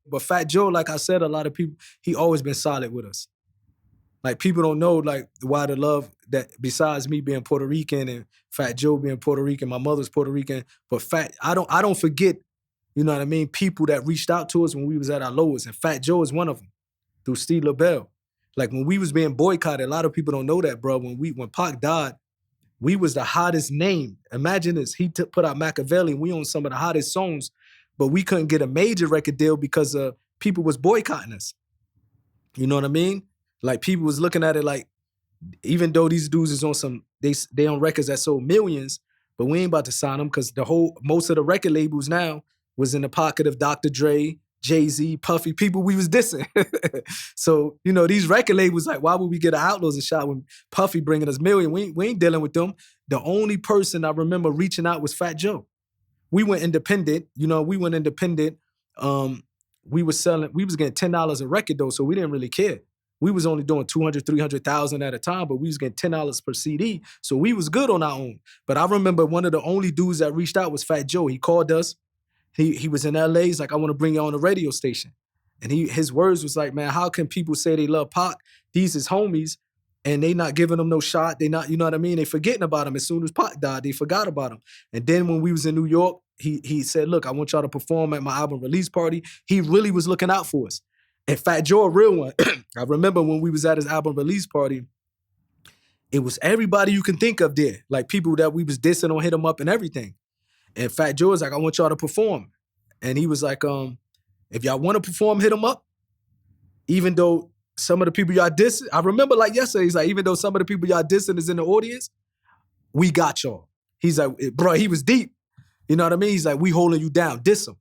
But Fat Joe, like I said, a lot of people, he always been solid with us. Like people don't know like why the love that besides me being Puerto Rican and Fat Joe being Puerto Rican, my mother's Puerto Rican, but I don't forget, you know what I mean, people that reached out to us when we was at our lowest, and Fat Joe is one of them, through Steve LaBelle. Like when we was being boycotted, a lot of people don't know that, bro. When Pac died, we was the hottest name. Imagine this, he put out Machiavelli, and we on some of the hottest songs, but we couldn't get a major record deal because people was boycotting us. You know what I mean? Like people was looking at it like, even though these dudes is on some, they on records that sold millions, but we ain't about to sign them because most of the record labels now was in the pocket of Dr. Dre, Jay-Z, Puffy, people we was dissing. So, you know, these record labels, like, why would we get an Outlawz a shot when Puffy bringing us million? We ain't dealing with them. The only person I remember reaching out was Fat Joe. We went independent, we went independent. We was getting $10 a record though, so we didn't really care. We was only doing 200, 300,000 at a time, but we was getting $10 per CD. So we was good on our own. But I remember one of the only dudes that reached out was Fat Joe. He called us. He was in LA. He's like, I want to bring you on the radio station. And his words was like, man, how can people say they love Pac? These is homies, and they not giving them no shot. They not, you know what I mean? They forgetting about him. As soon as Pac died, they forgot about him. And then when we was in New York, he said, look, I want y'all to perform at my album release party. He really was looking out for us. And Fat Joe, a real one. I remember when we was at his album release party, it was everybody you can think of there. Like people that we was dissing on Hit 'Em Up and everything. And Fat Joe was like, I want y'all to perform. And he was like, if y'all want to perform Hit 'Em Up, even though some of the people y'all dissing, I remember like yesterday, he's like, even though some of the people y'all dissing is in the audience, we got y'all. He's like, bro, he was deep. You know what I mean? He's like, we holding you down, diss them.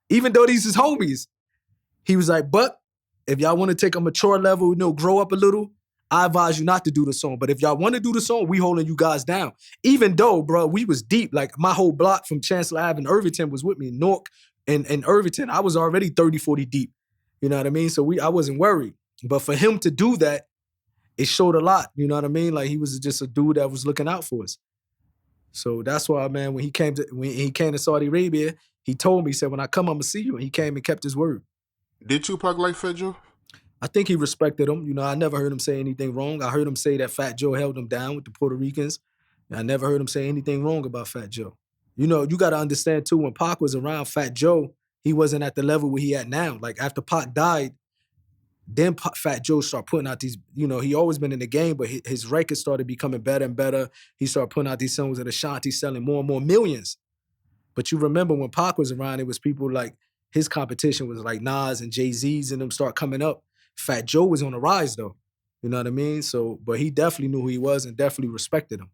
Even though these is homies. He was like, but if y'all want to take a mature level, grow up a little, I advise you not to do the song. But if y'all want to do the song, we holding you guys down. Even though, bro, we was deep. Like my whole block from Chancellor Ave and Irvington was with me. Newark and Irvington, I was already 30, 40 deep. You know what I mean? So I wasn't worried. But for him to do that, it showed a lot. You know what I mean? Like he was just a dude that was looking out for us. So that's why, man, when he came to Saudi Arabia, he told me, he said, when I come, I'm gonna see you. And he came and kept his word. Did Tupac like Fat Joe? I think he respected him. I never heard him say anything wrong. I heard him say that Fat Joe held him down with the Puerto Ricans. And I never heard him say anything wrong about Fat Joe. You got to understand too, when Pac was around, Fat Joe, he wasn't at the level where he at now. Like after Pac died, then Fat Joe started putting out these, he always been in the game, but his records started becoming better and better. He started putting out these songs at Ashanti, selling more and more millions. But you remember when Pac was around, it was people like, his competition was like Nas and Jay-Z's and them start coming up. Fat Joe was on the rise though. You know what I mean? So, but he definitely knew who he was and definitely respected him.